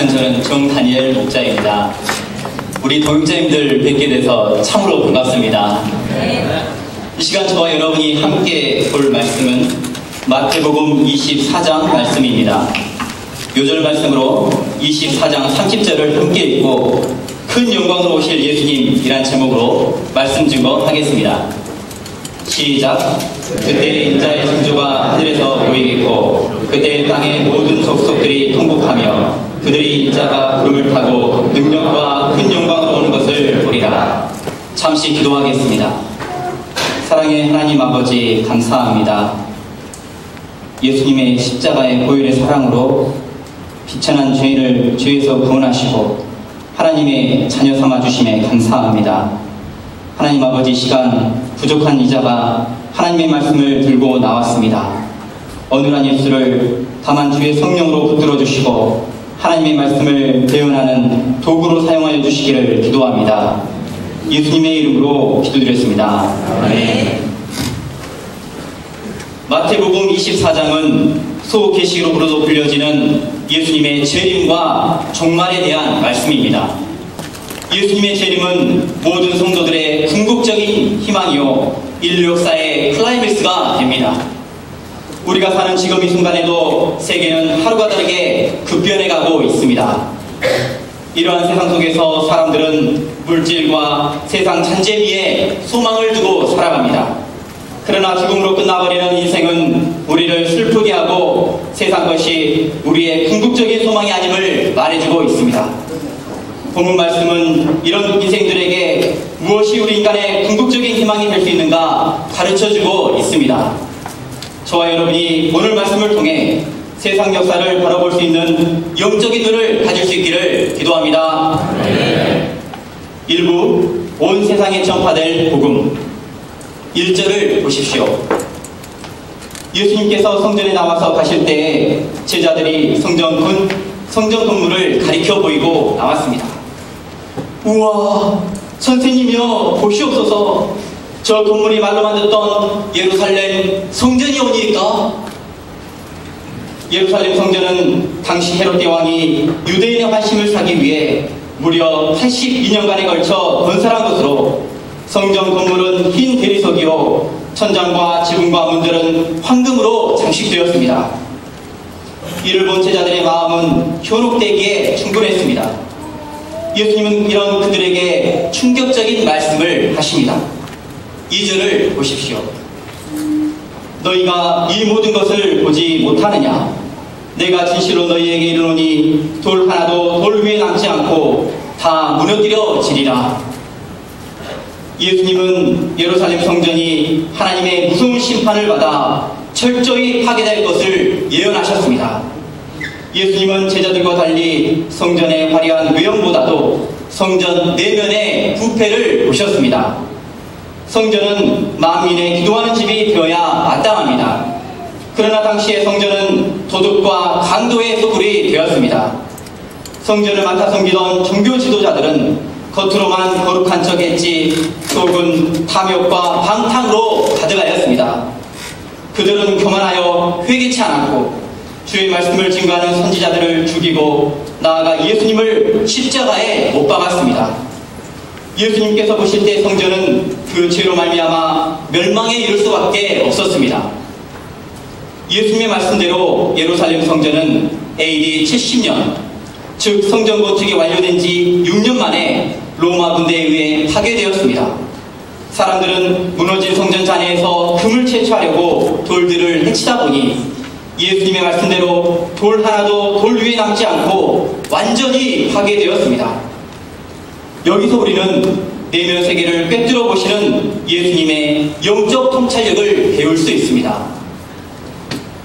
안녕하세요. 저는 정다니엘 목자입니다. 우리 도육자님들 뵙게 돼서 참으로 반갑습니다. 이 시간 저와 여러분이 함께 볼 말씀은 마태복음 24장 말씀입니다. 요절 말씀으로 24장 30절을 함께 읽고 큰 영광으로 오실 예수님이란 제목으로 말씀 증거하겠습니다. 시작. 그때 인자의 창조가 하늘에서 보이겠고 그때 땅의 모든 족속들이 통곡하며 그들이 인자가 구름을 타고 능력과 큰 영광으로 오는 것을 보리라. 잠시 기도하겠습니다. 사랑의 하나님 아버지 감사합니다. 예수님의 십자가의 보혈의 사랑으로 비천한 죄인을 죄에서 구원하시고 하나님의 자녀 삼아주심에 감사합니다. 하나님 아버지 시간 부족한 이자가 하나님의 말씀을 들고 나왔습니다. 어눌한 입술을 다만 주의 성령으로 붙들어 주시고 하나님의 말씀을 대언하는 도구로 사용하여 주시기를 기도합니다. 예수님의 이름으로 기도드렸습니다. 아멘. 마태복음 24장은 소계시록으로도 불려지는 예수님의 재림과 종말에 대한 말씀입니다. 예수님의 재림은 모든 성도들의 궁극적인 희망이요 인류 역사의 클라이맥스가 됩니다. 우리가 사는 지금 이 순간에도 세계는 하루가 다르게 급변해가고 있습니다. 이러한 세상 속에서 사람들은 물질과 세상 잔재 위에 소망을 두고 살아갑니다. 그러나 죽음으로 끝나버리는 인생은 우리를 슬프게 하고 세상 것이 우리의 궁극적인 소망이 아님을 말해주고 있습니다. 본문 말씀은 이런 인생들에게 무엇이 우리 인간의 궁극적인 희망이 될 수 있는가 가르쳐주고 있습니다. 저와 여러분이 오늘 말씀을 통해 세상 역사를 바라볼 수 있는 영적인 눈을 가질 수 있기를 기도합니다. 네. 일부 온 세상에 전파될 복음 1절을 보십시오. 예수님께서 성전에 나와서 가실 때에 제자들이 성전 건물을 가리켜 보이고 나왔습니다. 우와, 선생님이여 보시옵소서. 저 건물이 말로만 듣던 예루살렘 성전이 오니까. 예루살렘 성전은 당시 헤롯 대왕이 유대인의 관심을 사기 위해 무려 82년간에 걸쳐 건설한 것으로 성전 건물은 흰 대리석이요 천장과 지붕과 문들은 황금으로 장식되었습니다. 이를 본 제자들의 마음은 현혹되기에 충분했습니다. 예수님은 이런 그들에게 충격적인 말씀을 하십니다. 2절을 보십시오. 너희가 이 모든 것을 보지 못하느냐? 내가 진실로 너희에게 이르노니 돌 하나도 돌 위에 남지 않고 다 무너뜨려지리라. 예수님은 예루살렘 성전이 하나님의 무서운 심판을 받아 철저히 파괴될 것을 예언하셨습니다. 예수님은 제자들과 달리 성전의 화려한 외형보다도 성전 내면의 부패를 보셨습니다. 성전은 만민의 기도하는 집이 되어야 마땅합니다. 그러나 당시의 성전은 도둑과 강도의 소굴이 되었습니다. 성전을 맡아 섬기던 종교 지도자들은 겉으로만 거룩한 척했지 속은 탐욕과 방탕으로 가득하였습니다. 그들은 교만하여 회개치 않았고 주의 말씀을 증거하는 선지자들을 죽이고 나아가 예수님을 십자가에 못 박았습니다. 예수님께서 보실 때 성전은 그 죄로 말미암아 멸망에 이를 수밖에 없었습니다. 예수님의 말씀대로 예루살렘 성전은 AD 70년, 즉 성전 건축이 완료된 지 6년 만에 로마 군대에 의해 파괴되었습니다. 사람들은 무너진 성전 잔해에서 금을 채취하려고 돌들을 헤치다 보니 예수님의 말씀대로 돌 하나도 돌 위에 남지 않고 완전히 파괴되었습니다. 여기서 우리는 내면 세계를 꿰뚫어 보시는 예수님의 영적 통찰력을 배울 수 있습니다.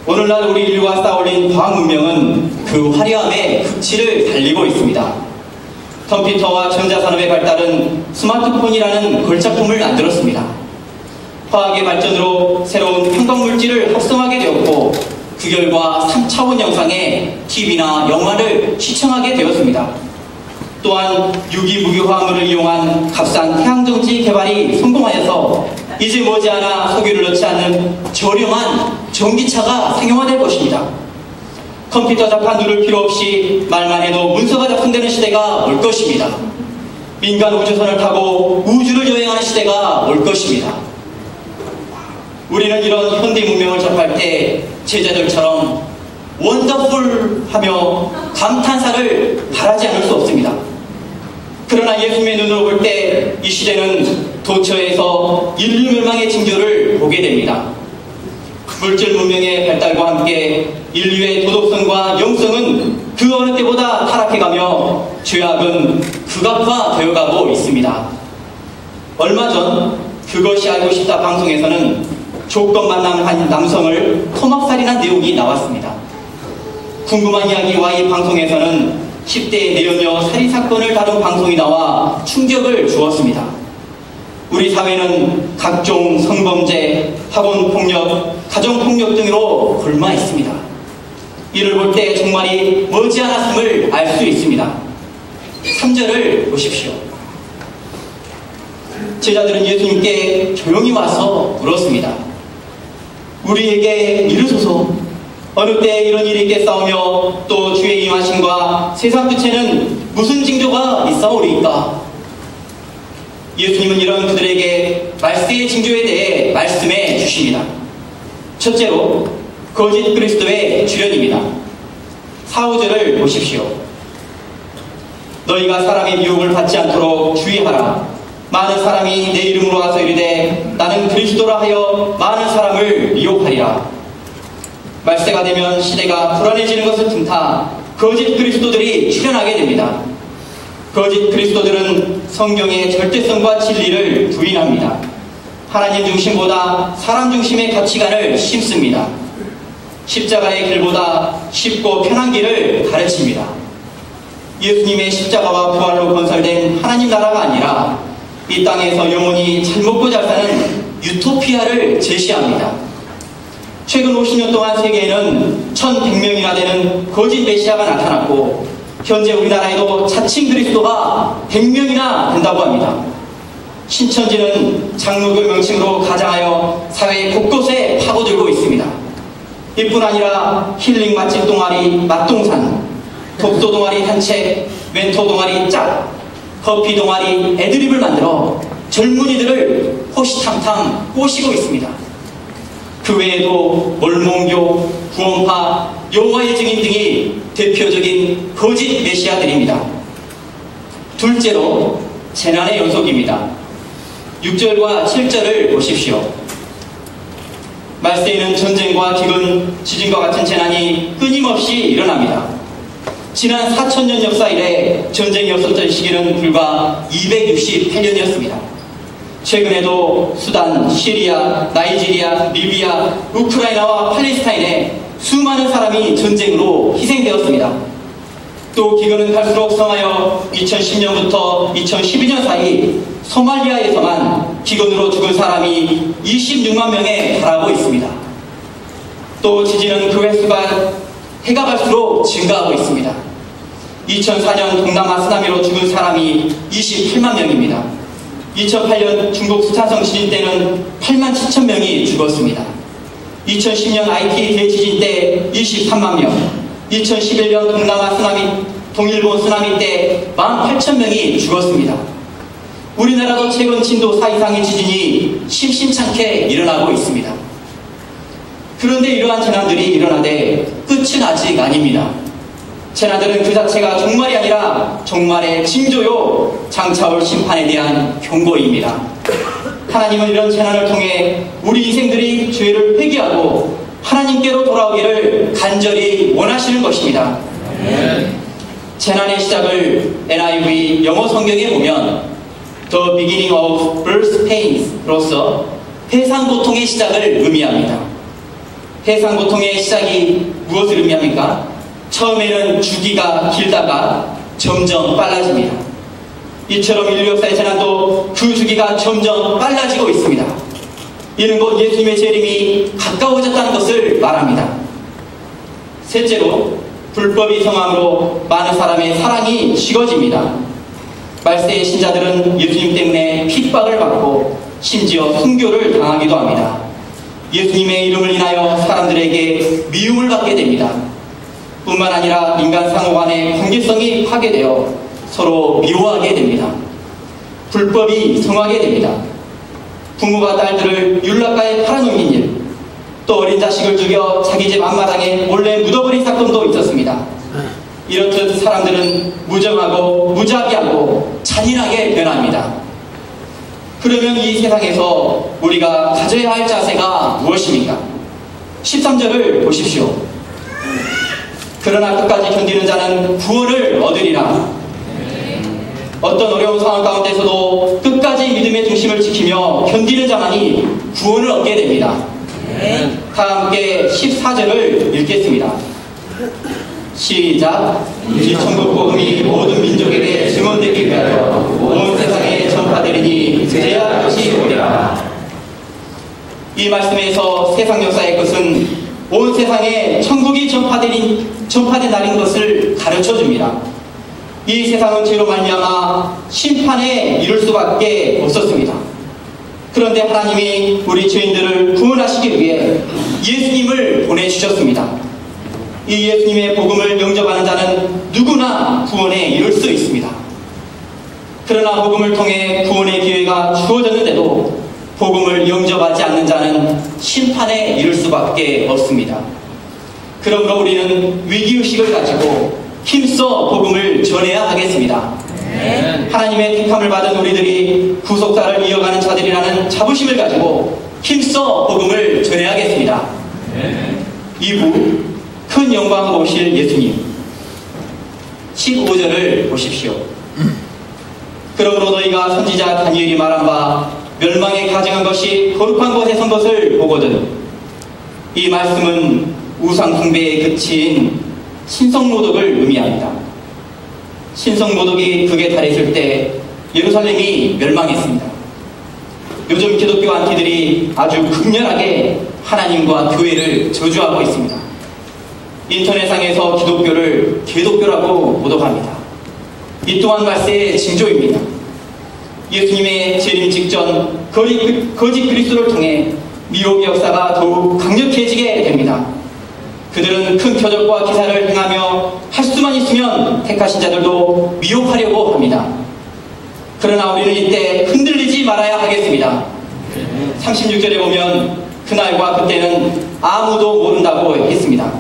오늘날 우리 인류가 쌓아올린 과학 문명은 그 화려함의 극치를 달리고 있습니다. 컴퓨터와 전자산업의 발달은 스마트폰이라는 걸작품을 만들었습니다. 화학의 발전으로 새로운 형광물질을 합성하게 되었고 그 결과 3차원 영상에 TV나 영화를 시청하게 되었습니다. 또한 유기무기화합물을 이용한 값싼 태양정지 개발이 성공하여서 이제 머지않아 석유를 넣지 않는 저렴한 전기차가 상용화될 것입니다. 컴퓨터 자판 누를 필요 없이 말만 해도 문서가 작성되는 시대가 올 것입니다. 민간 우주선을 타고 우주를 여행하는 시대가 올 것입니다. 우리는 이런 현대 문명을 접할 때 제자들처럼 원더풀 하며 감탄사를 바라지 않을 수 없습니다. 그러나 예수님의 눈으로 볼 때 이 시대는 도처에서 인류 멸망의 징조를 보게 됩니다. 물질 문명의 발달과 함께 인류의 도덕성과 영성은 그 어느 때보다 타락해가며 죄악은 극악화되어 가고 있습니다. 얼마 전 그것이 알고 싶다 방송에서는 조건 만남을 한 남성을 토막살인한 내용이 나왔습니다. 궁금한 이야기 Y 방송에서는 10대 내연녀 살인사건을 다룬 방송이 나와 충격을 주었습니다. 우리 사회는 각종 성범죄, 학원폭력, 가정폭력 등으로 굶어 있습니다. 이를 볼 때 정말이 머지않았음을 알 수 있습니다. 3절을 보십시오. 제자들은 예수님께 조용히 와서 물었습니다. 우리에게 이르소서, 어느 때 이런 일이 있겠사오며 또 주의 임하심과 세상 끝에는 무슨 징조가 있사오리이까? 예수님은 이런 그들에게 말세의 징조에 대해 말씀해 주십니다. 첫째로 거짓 그리스도의 주련입니다. 4, 5절을 보십시오. 너희가 사람의 미혹을 받지 않도록 주의하라. 많은 사람이 내 이름으로 와서 이르되 나는 그리스도라 하여 많은 사람을 미혹하리라. 말세가 되면 시대가 불안해지는 것을 틈타 거짓 그리스도들이 출현하게 됩니다. 거짓 그리스도들은 성경의 절대성과 진리를 부인합니다. 하나님 중심보다 사람 중심의 가치관을 심습니다. 십자가의 길보다 쉽고 편한 길을 가르칩니다. 예수님의 십자가와 부활로 건설된 하나님 나라가 아니라 이 땅에서 영원히 잘 먹고 잘 사는 유토피아를 제시합니다. 최근 50년 동안 세계에는 1100명이나 되는 거짓 메시아가 나타났고 현재 우리나라에도 자칭 그리스도가 100명이나 된다고 합니다. 신천지는 장로교 명칭으로 가장하여 사회 곳곳에 파고들고 있습니다. 이뿐 아니라 힐링 맛집 동아리 맛동산, 독서 동아리 산책, 멘토 동아리 짝, 커피 동아리 애드립을 만들어 젊은이들을 호시탐탐 꼬시고 있습니다. 그 외에도 몰몬교, 구원파, 여호와의 증인 등이 대표적인 거짓 메시아들입니다. 둘째로 재난의 연속입니다. 6절과 7절을 보십시오. 말세에는 전쟁과 기근, 지진과 같은 재난이 끊임없이 일어납니다. 지난 4000년 역사 이래 전쟁이 없었던 시기는 불과 268년이었습니다. 최근에도 수단, 시리아, 나이지리아, 리비아, 우크라이나와 팔레스타인에 수많은 사람이 전쟁으로 희생되었습니다. 또 기근은 갈수록 성하여 2010년부터 2012년 사이 소말리아에서만 기근으로 죽은 사람이 26만 명에 달하고 있습니다. 또 지진은 그 횟수가 해가 갈수록 증가하고 있습니다. 2004년 동남아 쓰나미로 죽은 사람이 28만 명입니다. 2008년 중국 스촨성 지진 때는 8만 7천 명이 죽었습니다. 2010년 IT 대지진 때 23만 명, 2011년 동남아 쓰나미, 동일본 쓰나미 때 18,000명이 죽었습니다. 우리나라도 최근 진도 4 이상의 지진이 심심찮게 일어나고 있습니다. 그런데 이러한 재난들이 일어나되 끝은 아직 아닙니다. 재난들은 그 자체가 종말이 아니라 종말의 징조요 장차올 심판에 대한 경고입니다. 하나님은 이런 재난을 통해 우리 인생들이 죄를 회개하고 하나님께로 돌아오기를 간절히 원하시는 것입니다. 재난의 시작을 NIV 영어 성경에 보면 The beginning of birth pains로서 해상고통의 시작을 의미합니다. 해상고통의 시작이 무엇을 의미합니까? 처음에는 주기가 길다가 점점 빨라집니다. 이처럼 인류 역사의 재난도 그 주기가 점점 빨라지고 있습니다. 이는 곧 예수님의 재림이 가까워졌다는 것을 말합니다. 셋째로 불법이 성함으로 많은 사람의 사랑이 식어집니다. 말세의 신자들은 예수님 때문에 핍박을 받고 심지어 순교를 당하기도 합니다. 예수님의 이름을 인하여 사람들에게 미움을 받게 됩니다. 뿐만 아니라 인간 상호 간의 관계성이 파괴되어 서로 미워하게 됩니다. 불법이 성하게 됩니다. 부모가 딸들을 율락가에 팔아넘긴 일, 또 어린 자식을 죽여 자기 집 앞마당에 몰래 묻어버린 사건도 있었습니다. 이렇듯 사람들은 무정하고 무자비하고 잔인하게 변합니다. 그러면 이 세상에서 우리가 가져야 할 자세가 무엇입니까? 13절을 보십시오. 그러나 끝까지 견디는 자는 구원을 얻으리라. 어떤 어려운 상황 가운데서도 끝까지 믿음의 중심을 지키며 견디는 자만이 구원을 얻게 됩니다. 다 함께 14절을 읽겠습니다. 시작. 이 천국 복음이 모든 민족에게 증언되기 위하여 온 세상에 전파되리니 그제야 끝이 오리라. 이 말씀에서 세상 역사의 것은 온 세상에 천국이 전파된 날인 것을 가르쳐줍니다. 이 세상은 죄로 말미암아 심판에 이를 수밖에 없었습니다. 그런데 하나님이 우리 죄인들을 구원하시기 위해 예수님을 보내주셨습니다. 이 예수님의 복음을 영접하는 자는 누구나 구원에 이를 수 있습니다. 그러나 복음을 통해 구원의 기회가 주어졌는데도 복음을 영접하지 않는 자는 심판에 이를 수밖에 없습니다. 그러므로 우리는 위기의식을 가지고 힘써 복음을 전해야 하겠습니다. 하나님의 택함을 받은 우리들이 구속사를 이어가는 자들이라는 자부심을 가지고 힘써 복음을 전해야겠습니다. 2부 큰 영광으로 오실 예수님. 15절을 보십시오. 그러므로 너희가 선지자 다니엘이 말한 바 멸망에 가증한 것이 거룩한 곳에 선 것을 보거든. 이 말씀은 우상 숭배에 그친 신성모독을 의미합니다. 신성모독이 극에 달했을 때 예루살렘이 멸망했습니다. 요즘 기독교 안티들이 아주 극렬하게 하나님과 교회를 저주하고 있습니다. 인터넷상에서 기독교를 개독교라고 모독합니다. 이 또한 말세의 징조입니다. 예수님의 재림 직전 거짓 그리스도를 통해 미혹의 역사가 더욱 강력해지게 됩니다. 그들은 큰 표적과 기사를 행하며 할 수만 있으면 택하신 자들도 미혹하려고 합니다. 그러나 우리는 이때 흔들리지 말아야 하겠습니다. 36절에 보면 그날과 그때는 아무도 모른다고 했습니다.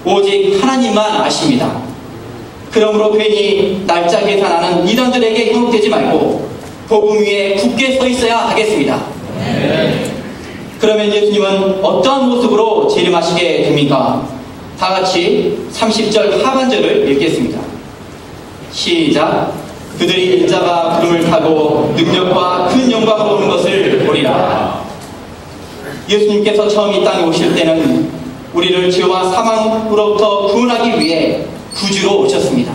오직 하나님만 아십니다. 그러므로 괜히 날짜 계산하는 이단들에게 현혹되지 말고 복음 위에 굳게 서 있어야 하겠습니다. 그러면 예수님은 어떠한 모습으로 재림하시게 됩니까? 다 같이 30절 하반절을 읽겠습니다. 시작. 그들이 인자가 구름을 타고 능력과 큰 영광으로 오는 것을 보리라. 예수님께서 처음 이 땅에 오실 때는 우리를 죄와 사망으로부터 구원하기 위해 구주로 오셨습니다.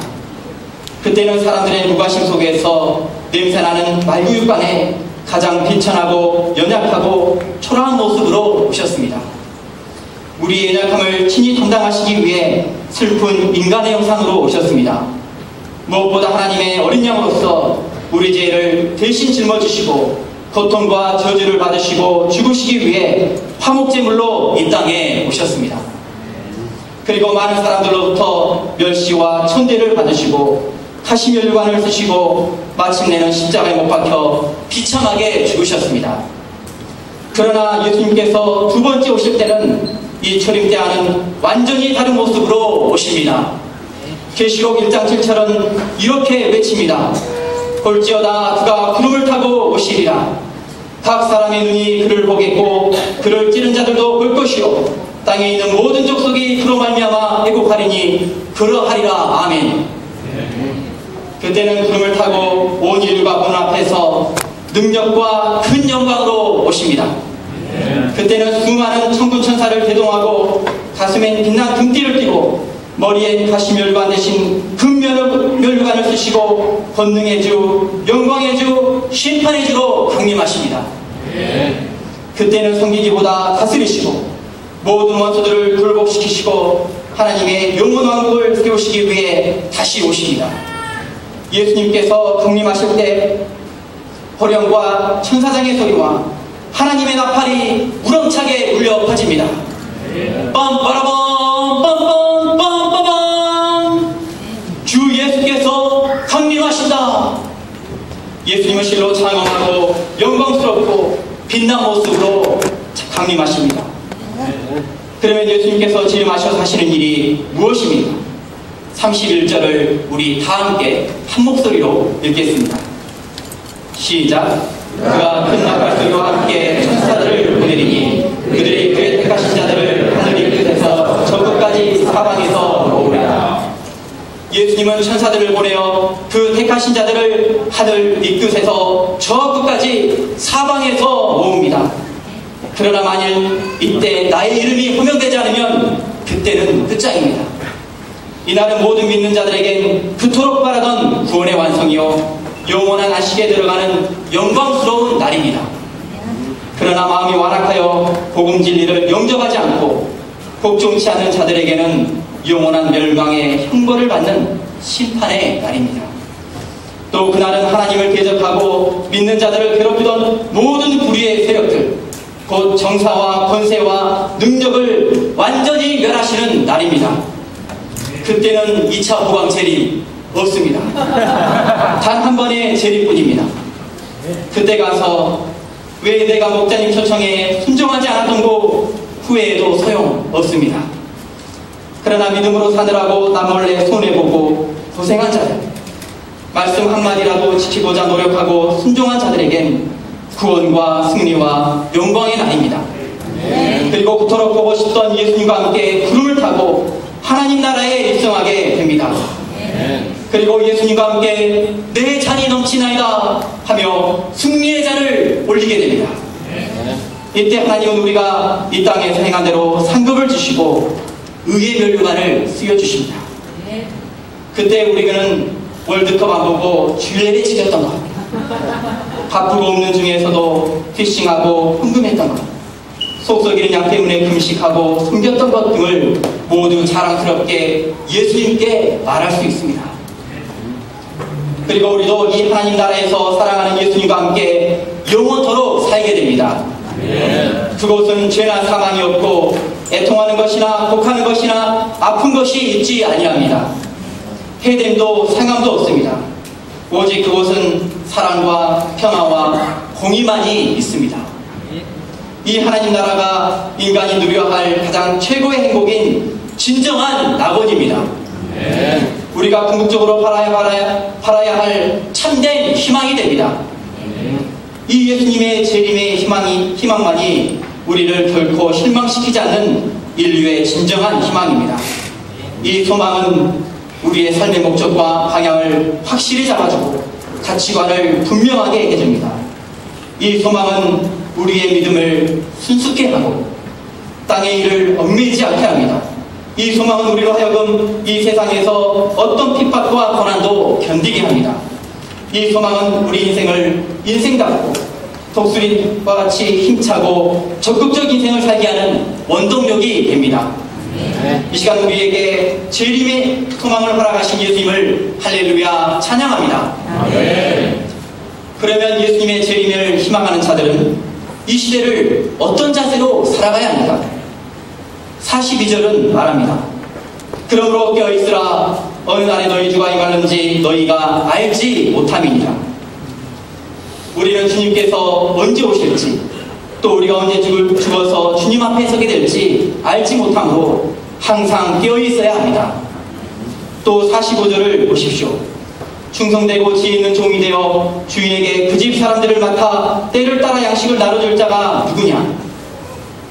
그때는 사람들의 무관심 속에서 냄새나는 말구육간에 가장 비천하고 연약하고 초라한 모습으로 오셨습니다. 우리의 연약함을 친히 담당하시기 위해 슬픈 인간의 형상으로 오셨습니다. 무엇보다 하나님의 어린 양으로서 우리 죄를 대신 짊어지시고 고통과 저주를 받으시고 죽으시기 위해 화목제물로 이 땅에 오셨습니다. 그리고 많은 사람들로부터 멸시와 천대를 받으시고 가시면류관을 쓰시고 마침내는 십자가에 못 박혀 비참하게 죽으셨습니다. 그러나 예수님께서 두 번째 오실 때는 이 초림 때와는 완전히 다른 모습으로 오십니다. 계시록 1장 7절은 이렇게 외칩니다. 볼지어다 그가 구름을 타고 오시리라. 각 사람의 눈이 그를 보겠고 그를 찌른 자들도 볼 것이요 땅에 있는 모든 족속이 그로 말미암아 애곡하리니 그러하리라. 아멘. 그때는 구름을 타고 온 인류가 문 앞에서 능력과 큰 영광으로 오십니다. 그때는 수많은 천군 천사를 대동하고 가슴엔 빛난 금띠를 띠고 머리엔 가시면류관 대신 금면류관을 쓰시고 권능의 주, 영광의 주, 심판의 주로 강림하십니다. 그때는 섬기기보다 다스리시고 모든 원수들을 굴복시키시고 하나님의 영원 왕국을 세우시기 위해 다시 오십니다. 예수님께서 강림하실 때 호령과 천사장의 소리와 하나님의 나팔이 우렁차게 울려 퍼집니다. 빰빠라밤 빰빰 빰빠밤 예수께서 강림하신다. 예수님은 실로 장엄하고 영광스럽고 빛난 모습으로 강림하십니다. 그러면 예수님께서 지금 하셔서 하시는 일이 무엇입니까? 31절을 우리 다 함께 한 목소리로 읽겠습니다. 시작. 그가 큰 나팔 소리와 함께 천사들을 보내리니 그들이 그의 택하신 자들을 하늘 이 끝에서 저 끝까지 사방에서 모으리라. 예수님은 천사들을 보내어 그 택하신 자들을 하늘 이 끝에서 저 끝까지 사방에서 모읍니다. 그러나 만일 이때 나의 이름이 호명되지 않으면 그때는 끝장입니다. 이날은 모든 믿는 자들에겐 그토록 바라던 구원의 완성이요 영원한 안식에 들어가는 영광스러운 날입니다. 그러나 마음이 완악하여 복음 진리를 영접하지 않고 복종치 않는 자들에게는 영원한 멸망의 형벌을 받는 심판의 날입니다. 또 그날은 하나님을 대적하고 믿는 자들을 괴롭히던 모든 불의의 세력들, 곧 정사와 권세와 능력을 완전히 멸하시는 날입니다. 그때는 2차 후방 재림 없습니다. 단 한 번의 재림뿐입니다. 그때 가서 왜 내가 목자님 초청에 순종하지 않았던 고 후회해도 소용없습니다. 그러나 믿음으로 사느라고 남몰래 손해보고 고생한 자들, 말씀 한마디라도 지키고자 노력하고 순종한 자들에겐 구원과 승리와 영광의 날입니다. 그리고 그토록 보고 싶던 예수님과 함께 구름을 타고 하나님 나라에 입성하게 됩니다. 그리고 예수님과 함께 내 잔이 넘치나이다 하며 승리의 잔을 올리게 됩니다. 이때 하나님은 우리가 이 땅에서 행한 대로 상급을 주시고 의의 면류관을 쓰여주십니다. 그때 우리는 월드컵 안 보고 주일내내 지켰던 것, 바쁘고 없는 중에서도 피싱하고 흥금했던 것, 속 썩이는 양 때문에 금식하고 숨겼던 것 등을 모두 자랑스럽게 예수님께 말할 수 있습니다. 그리고 우리도 이 하나님 나라에서 사랑하는 예수님과 함께 영원토록 살게 됩니다. 그곳은 죄나 사망이 없고 애통하는 것이나 곡하는 것이나 아픈 것이 있지 아니합니다. 해됨도 상함도 없습니다. 오직 그곳은 사랑과 평화와 공의만이 있습니다. 이 하나님 나라가 인간이 누려야 할 가장 최고의 행복인 진정한 낙원입니다. 우리가 궁극적으로 바라야 할 참된 희망이 됩니다. 이 예수님의 재림의 희망만이 우리를 결코 실망시키지 않는 인류의 진정한 희망입니다. 이 소망은 우리의 삶의 목적과 방향을 확실히 잡아주고 가치관을 분명하게 해줍니다. 이 소망은 우리의 믿음을 순수케 하고 땅의 일을 얽매이지 않게 합니다. 이 소망은 우리로 하여금 이 세상에서 어떤 핍박과 고난도 견디게 합니다. 이 소망은 우리 인생을 인생답고 독수리와 같이 힘차고 적극적 인생을 살게 하는 원동력이 됩니다. 이 시간 우리에게 재림의 소망을 허락하신 예수님을 할렐루야 찬양합니다. 그러면 예수님의 재림을 희망하는 자들은 이 시대를 어떤 자세로 살아가야 합니까? 42절은 말합니다. 그러므로 깨어있으라. 어느 날에 너희 주가 임하는지 너희가 알지 못함이니라. 우리는 주님께서 언제 오실지, 또 우리가 언제 죽어서 주님 앞에 서게 될지 알지 못함으로 항상 깨어있어야 합니다. 또 45절을 보십시오. 충성되고 지혜 있는 종이 되어 주인에게 그 집 사람들을 맡아 때를 따라 양식을 나눠줄 자가 누구냐?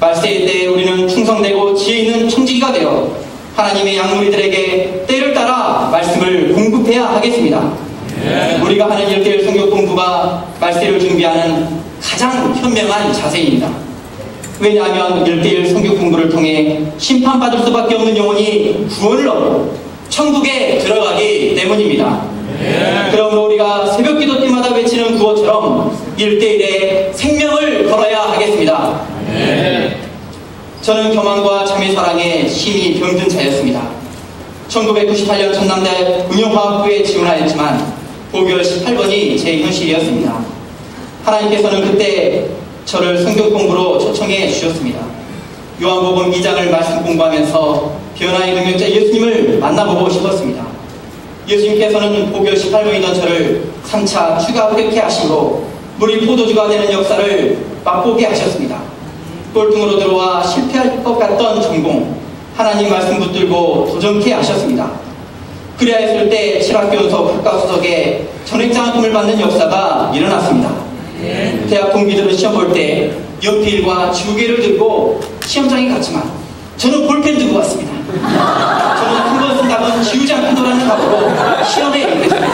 말세의 때에 우리는 충성되고 지혜 있는 청지기가 되어 하나님의 양무리들에게 때를 따라 말씀을 공급해야 하겠습니다. 우리가 하는 1대1 성경 공부가 말세를 준비하는 가장 현명한 자세입니다. 왜냐하면 1대1 성경 공부를 통해 심판받을 수밖에 없는 영혼이 구원을 얻고 천국에 들어가기 때문입니다. 그러므로 우리가 새벽 기도 때마다 외치는 구호처럼 1대1의 생명을 걸어야 하겠습니다. 저는 교만과 참의 사랑에 심히 병든 자였습니다. 1998년 전남대 응용화학부에 지원하였지만 고교 18번이 제 현실이었습니다. 하나님께서는 그때 저를 성경 공부로 초청해 주셨습니다. 요한복음 2장을 말씀 공부하면서 변화의 능력자 예수님을 만나보고 싶었습니다. 예수님께서는 고교 18번이던 저를 3차 추가 합격케 하시고 물이 포도주가 되는 역사를 맛보게 하셨습니다. 꼴등으로 들어와 실패할 것 같던 전공, 하나님 말씀 붙들고 도전케 하셨습니다. 그래야 했을 때 실학교원서 학과수석에 전액장학금을 받는 역사가 일어났습니다. 대학 동기들은 시험 볼 때 연필과 주개를 들고 시험장에 갔지만 저는 볼펜 들고 왔습니다. 저는 한 번 쓴다면 지우지 않는다는 각오로 시험에 임했습니다.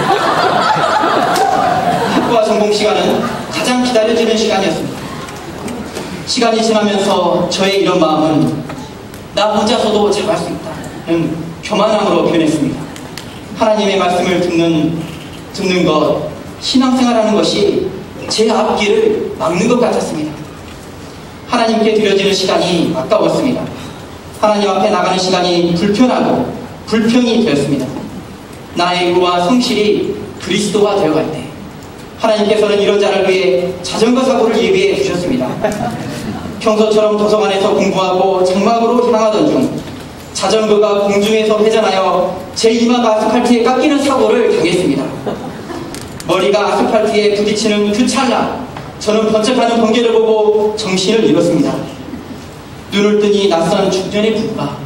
학과 전공 시간은 가장 기다려지는 시간이었습니다. 시간이 지나면서 저의 이런 마음은 나 혼자서도 잘할 수 있다는 교만함으로 변했습니다. 하나님의 말씀을 듣는 것, 신앙생활하는 것이 제 앞길을 막는 것 같았습니다. 하나님께 드려지는 시간이 아까웠습니다. 하나님 앞에 나가는 시간이 불편하고 불평이 되었습니다. 나의 의와 성실이 그리스도화 되어갈 때 하나님께서는 이런 자를 위해 자전거 사고를 예비해 주셨습니다. 평소처럼 도서관에서 공부하고 장막으로 향하던 중 자전거가 공중에서 회전하여 제 이마가 아스팔트에 깎이는 사고를 당했습니다. 머리가 아스팔트에 부딪히는 그 찰나 저는 번쩍하는 번개를 보고 정신을 잃었습니다. 눈을 뜨니 낯선 중년의 부부가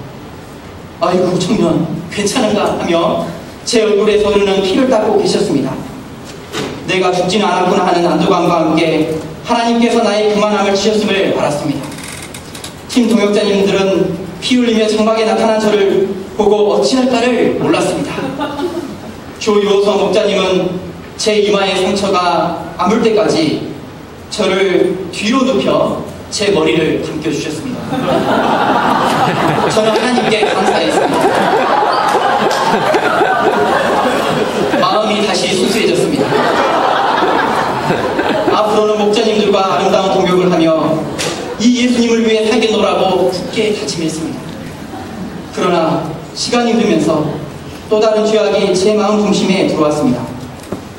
아이고 청년 괜찮은가 하며 제 얼굴에서 흐르는 피를 닦고 계셨습니다. 내가 죽지는 않았구나 하는 안도감과 함께 하나님께서 나의 교만함을 지셨음을 알았습니다. 팀 동역자님들은 피 흘리며 장막에 나타난 저를 보고 어찌할까를 몰랐습니다. 조유호성 목자님은 제 이마의 상처가 아물 때까지 저를 뒤로 눕혀 제 머리를 감겨주셨습니다. 저는 하나님께 감사했습니다. 마음이 다시 순수해졌습니다. 앞으로는 목자님들과 아름다운 동역을 하며 이 예수님을 위해 살겠노라고 굳게 다짐했습니다. 그러나 시간이 흐르면서 또 다른 죄악이 제 마음 중심에 들어왔습니다.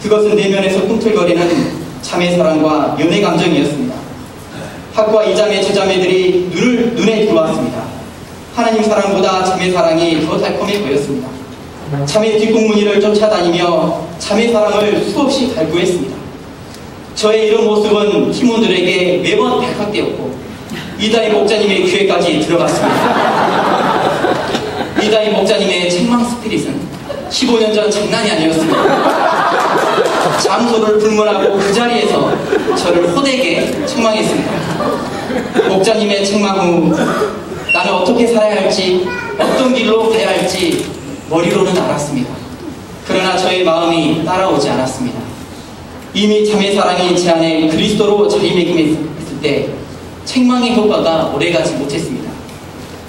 그것은 내면에서 꿈틀거리는 자매사랑과 연애감정이었습니다. 학과 이자매 저자매들이 눈에 들어왔습니다. 하나님 사랑보다 자매사랑이 더 달콤해 보였습니다. 자매 뒷공무니를 쫓아다니며 자매사랑을 수없이 갈구했습니다. 저의 이런 모습은 팀원들에게 매번 발칵되었고 이다희 목자님의 귀에까지 들어갔습니다. 이다희 목자님의 책망 스피릿은 15년 전 장난이 아니었습니다. 장소를 불문하고 그 자리에서 저를 호되게 책망했습니다. 목자님의 책망 후 나는 어떻게 살아야 할지 어떤 길로 가야 할지 머리로는 알았습니다. 그러나 저의 마음이 따라오지 않았습니다. 이미 자매사랑이 제 안에 그리스도로 자리매김했을 때 책망의 효과가 오래가지 못했습니다.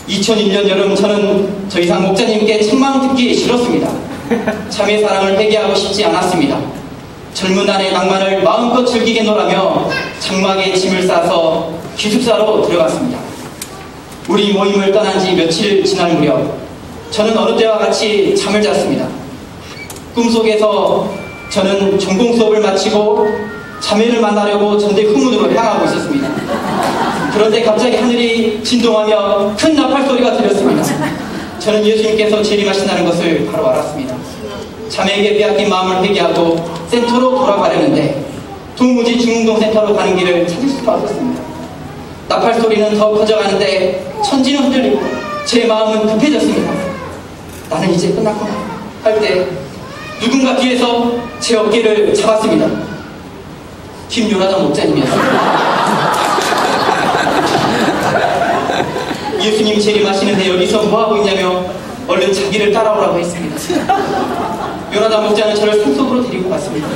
2001년 여름 저는 더 이상 목자님께 책망 듣기 싫었습니다. 자매사랑을 회개하고 싶지 않았습니다. 젊은 날의 낭만을 마음껏 즐기겠노라며 장막에 짐을 싸서 기숙사로 들어갔습니다. 우리 모임을 떠난 지 며칠 지날 무렵 저는 어느 때와 같이 잠을 잤습니다. 꿈속에서 저는 전공 수업을 마치고 자매를 만나려고 전대 후문으로 향하고 있었습니다. 그런데 갑자기 하늘이 진동하며 큰 나팔 소리가 들렸습니다. 저는 예수님께서 재림하신다는 것을 바로 알았습니다. 자매에게 빼앗긴 마음을 회개하고 센터로 돌아가려는데 도무지 중흥동센터로 가는 길을 찾을 수가 없었습니다. 나팔 소리는 더 커져가는데 천지는 흔들리고 제 마음은 급해졌습니다. 나는 이제 끝났구나 할 때 누군가 뒤에서 제 어깨를 잡았습니다. 김요나단 목자님이었습니다. 예수님 재림하시는데 여기서 뭐하고 있냐며 얼른 자기를 따라오라고 했습니다. 요나단 목자는 저를 산속으로 데리고 갔습니다.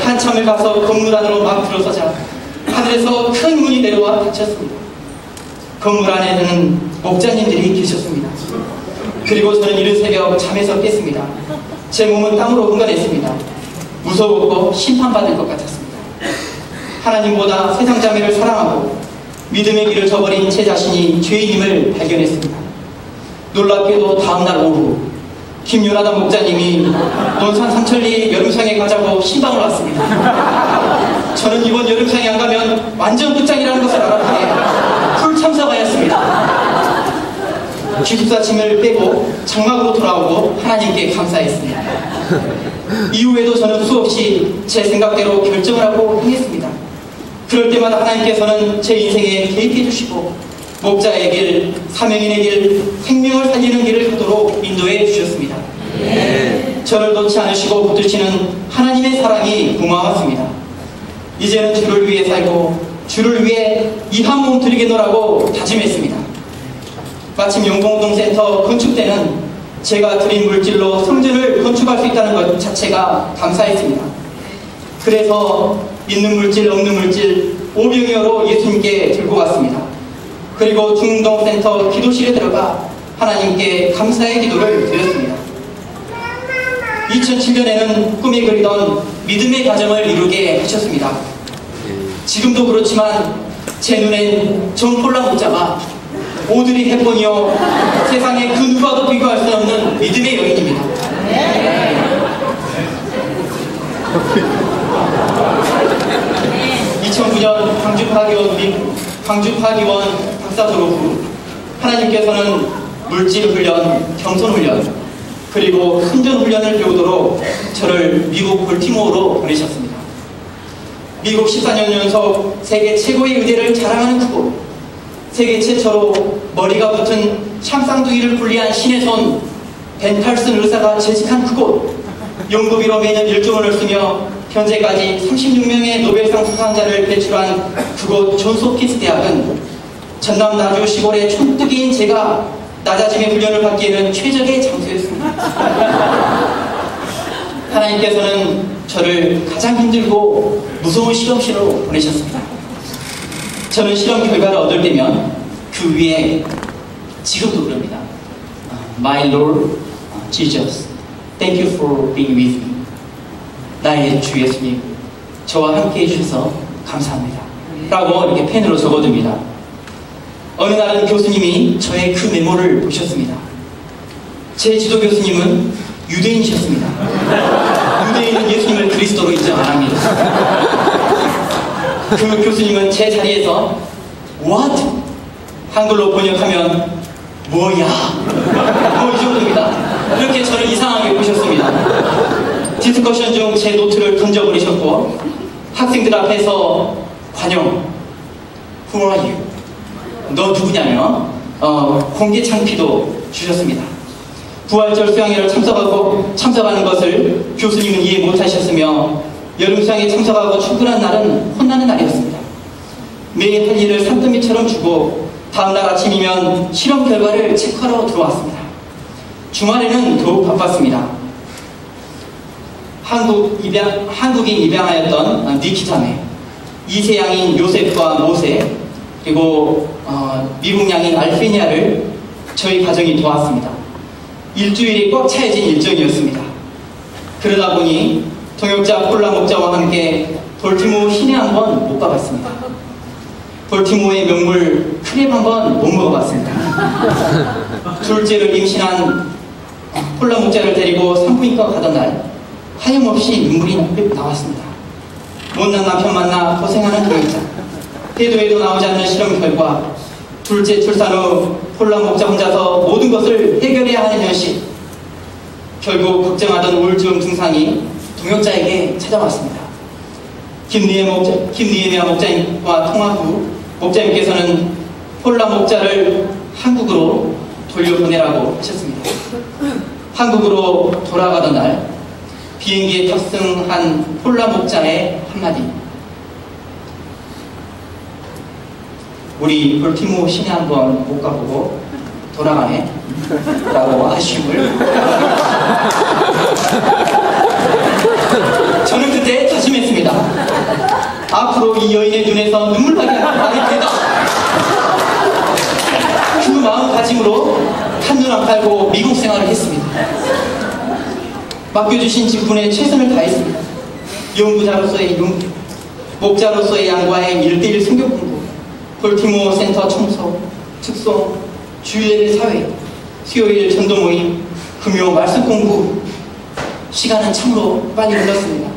한참을 가서 건물 안으로 막 들어서자 하늘에서 큰 문이 내려와 닫혔습니다. 건물 안에는 목자님들이 계셨습니다. 그리고 저는 이른 새벽 잠에서 깼습니다. 제 몸은 땀으로 흥건했습니다. 무서웠고 심판받을 것 같았습니다. 하나님보다 세상 자매를 사랑하고 믿음의 길을 저버린 제 자신이 죄인임을 발견했습니다. 놀랍게도 다음날 오후 김요나단 목자님이 논산 삼천리 여름상에 가자고 신방을 왔습니다. 저는 이번 여름상에 안 가면 완전 끝장이라는 것을 알았기에 풀참석하였습니다. 기숙사침을 빼고 장막으로 돌아오고 하나님께 감사했습니다. 이후에도 저는 수없이 제 생각대로 결정을 하고 행했습니다. 그럴 때마다 하나님께서는 제 인생에 개입해 주시고 목자의 길, 사명인의 길, 생명을 살리는 길을 가도록 인도해 주셨습니다. 저를 놓지 않으시고 붙드시는 하나님의 사랑이 고마웠습니다. 이제는 주를 위해 살고 주를 위해 이 한 몸 드리겠노라고 다짐했습니다. 마침 영동운동센터 건축 때는 제가 드린 물질로 성전을 건축할 수 있다는 것 자체가 감사했습니다. 그래서 있는 물질 없는 물질 5병여로 예수님께 들고 갔습니다. 그리고 중흥동센터 기도실에 들어가 하나님께 감사의 기도를 드렸습니다. 2007년에는 꿈에 그리던 믿음의 가정을 이루게 하셨습니다. 지금도 그렇지만 제 눈엔 존 폴락 목자가 오드리 헵번이요 세상에 그 누구와도 비교할 수 없는 믿음의 여인입니다. 2009년 광주 파기원 박사 졸업 후 하나님께서는 물질 훈련, 경선 훈련, 그리고 선전 훈련을 배우도록 저를 미국 볼티모어로 보내셨습니다. 미국 14년 연속 세계 최고의 의대를 자랑하는 그곳, 세계 최초로 머리가 붙은 샴쌍둥이를 분리한 신의 손 벤 탈슨 의사가 재직한 그곳, 연구비로 매년 1조 원을 쓰며 현재까지 36명의 노벨상 수상자를 배출한 그곳 존스홉킨스 대학은 전남 나주 시골의 촌뜨기인 제가 낮아짐의 훈련을 받기에는 최적의 장소였습니다. 하나님께서는 저를 가장 힘들고 무서운 실험실로 보내셨습니다. 저는 실험 결과를 얻을 때면 그 위에 지금도 그럽니다. My Lord Jesus, thank you for being with me. 나의 주 예수님, 저와 함께 해주셔서 감사합니다. 라고 이렇게 펜으로 적어둡니다. 어느 날은 교수님이 저의 그 메모를 보셨습니다. 제 지도 교수님은 유대인이셨습니다. 유대인은 예수님을 그리스도로 인정 안 합니다. 그 교수님은 제 자리에서 What? 한글로 번역하면 뭐야? 뭐 이 정도입니다. 이렇게 저를 이상하게 보셨습니다. 디스커션 중 제 노트를 던져버리셨고 학생들 앞에서 관용 Who are you? 너 누구냐며 공개 창피도 주셨습니다. 부활절 수양회를 참석하는 것을 교수님은 이해 못하셨으며 여름 수양에 참석하고 출근한 날은 혼나는 날이었습니다. 매일 할 일을 산더미처럼 주고 다음날 아침이면 실험 결과를 체크하러 들어왔습니다. 주말에는 더욱 바빴습니다. 한국인 입양하였던 니키 자매, 이세양인 요셉과 모세, 그리고 미국 양인 알페니아를 저희 가정이 도왔습니다. 일주일이 꽉 차여진 일정이었습니다. 그러다 보니 동역자 폴라 목자와 함께 볼티모어 시내 한번 못 가봤습니다. 볼티모어의 명물 크랩 한번 못 먹어봤습니다. 둘째를 임신한 폴라 목자를 데리고 산부인과 가던 날 하염없이 눈물이 나왔습니다. 못난 남편 만나 고생하는 동역자, 해도 해도 나오지 않는 실험 결과, 둘째 출산 후 폴라 목자 혼자서 모든 것을 해결해야 하는 현실. 결국 걱정하던 우울증 증상이 동역자에게 찾아왔습니다. 김니에미아 목자님과 통화 후 목자님께서는 폴라 목자를 한국으로 돌려보내라고 하셨습니다. 한국으로 돌아가던 날 비행기에 탑승한 폴라 목자의 한마디, 우리 볼티모어 시내 한번 못 가보고 돌아가네 라고 아쉬움을 저는 그때 다짐했습니다. 앞으로 이 여인의 눈에서 눈물 나게 하는 말이 되다. 그 마음가짐으로 한눈 안 팔고 미국 생활을 했습니다. 맡겨주신 직분에 최선을 다했습니다. 연구자로서의 용기, 목자로서의 양과의 1:1 성경 공부, 볼티모어 센터 청소, 특송, 주일예배 사회, 수요일 전도 모임, 금요 말씀 공부. 시간은 참으로 빨리 흘렀습니다.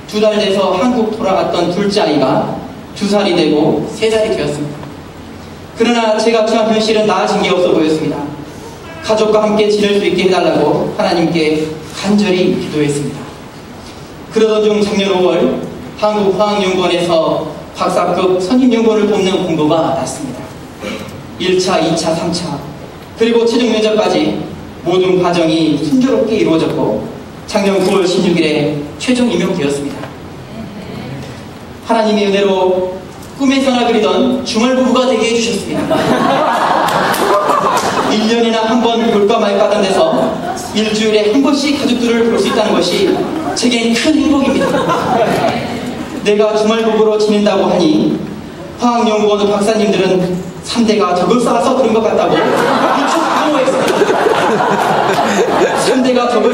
2달 돼서 한국 돌아갔던 둘째 아이가 2살이 되고 3살이 되었습니다. 그러나 제가 처한 현실은 나아진 게 없어 보였습니다. 가족과 함께 지낼 수 있게 해달라고 하나님께 간절히 기도했습니다. 그러던 중 작년 5월 한국화학연구원에서 박사급 선임연구원을 뽑는 공고가 났습니다. 1차, 2차, 3차 그리고 최종 면접까지 모든 과정이 순조롭게 이루어졌고 작년 9월 16일에 최종 임명되었습니다. 하나님의 은혜로 꿈에서나 그리던 주말 부부가 되게 해주셨습니다. 1년이나 한 번 볼까 말까 하던 데서 일주일에 한 번씩 가족들을 볼 수 있다는 것이 제겐 큰 행복입니다. 내가 주말 부부로 지낸다고 하니 화학연구원 박사님들은 3대가 덕을 쌓아서 그런 것 같다고 무척 부러워했습니다. 3대가 덕을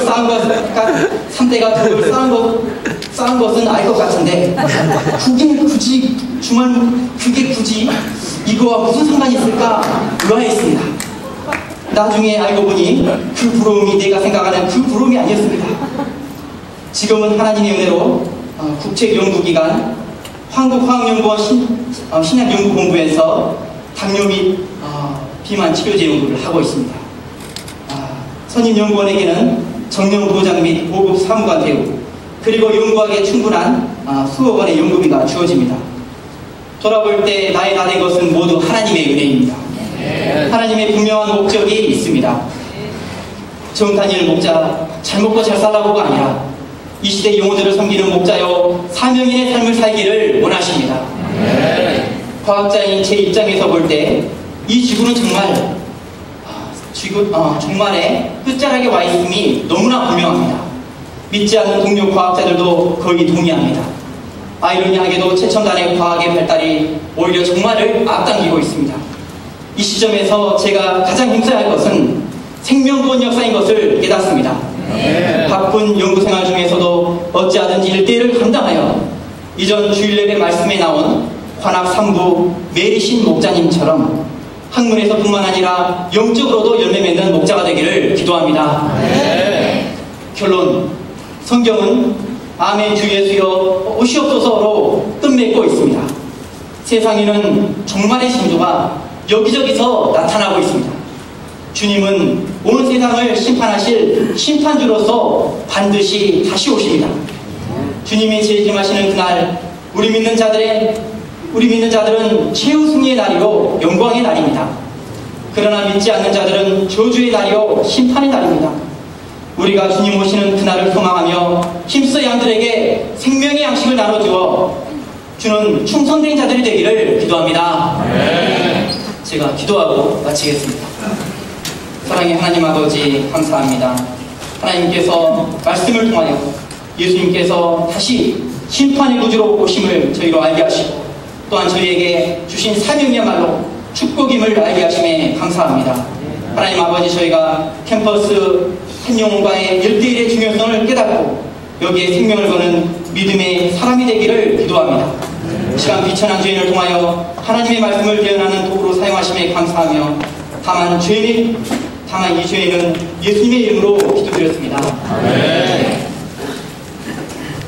쌓은 것은 알 것 같은데 그게 굳이 이거와 무슨 상관이 있을까 의아했습니다. 나중에 알고 보니 그 부러움이 내가 생각하는 그 부러움이 아니었습니다. 지금은 하나님의 은혜로 국책연구기관 한국화학연구원 신약연구본부에서 당뇨 및 비만 치료제 연구를 하고 있습니다. 선임연구원에게는 정년보장 및 고급 사무관 대우 그리고 연구하기에 충분한 수억 원의 연구비가 주어집니다. 돌아볼 때 나의 다 된 것은 모두 하나님의 은혜입니다. 하나님의 분명한 목적이 있습니다. 정단일 목자 잘 먹고 잘 살라고가 아니라 이 시대 영혼들을 섬기는 목자여 사명인의 삶을 살기를 원하십니다. 과학자인 제 입장에서 볼 때 이 지구는 정말에 끝자락에 와 있음이 너무나 분명합니다. 믿지 않는 동료 과학자들도 거의 동의합니다. 아이러니하게도 최첨단의 과학의 발달이 오히려 정말을 앞당기고 있습니다. 이 시점에서 제가 가장 힘써야 할 것은 생명구원 역사인 것을 깨닫습니다. 바쁜 연구생활 중에서도 어찌하든지 일대를 감당하여 이전 주일 예배 말씀에 나온 관악 3부 메리신 목자님처럼 학문에서 뿐만 아니라 영적으로도 열매 맺는 목자가 되기를 기도합니다. 결론, 성경은 아멘 주 예수여 오시옵소서로 끝맺고 있습니다. 세상에는 종말의 징조가 여기저기서 나타나고 있습니다. 주님은 온 세상을 심판하실 심판주로서 반드시 다시 오십니다. 주님이 재림하시는 그날 우리 믿는 자들은 최후 승리의 날이요 영광의 날입니다. 그러나 믿지 않는 자들은 저주의 날이요 심판의 날입니다. 우리가 주님 오시는 그날을 소망하며 힘써 양들에게 생명의 양식을 나눠주어 주는 충성된 자들이 되기를 기도합니다. 제가 기도하고 마치겠습니다. 사랑의 하나님 아버지 감사합니다. 하나님께서 말씀을 통하여 예수님께서 다시 심판의 구주로 오심을 저희로 알게 하시고 또한 저희에게 주신 사명이야말로 축복임을 알게 하심에 감사합니다. 하나님 아버지 저희가 캠퍼스 한 영혼과의 1대1의 중요성을 깨닫고 여기에 생명을 거는 믿음의 사람이 되기를 기도합니다. 시간 비천한 죄인을 통하여 하나님의 말씀을 대언하는 도구로 사용하심에 감사하며 다만 이 죄인은 예수님의 이름으로 기도드렸습니다.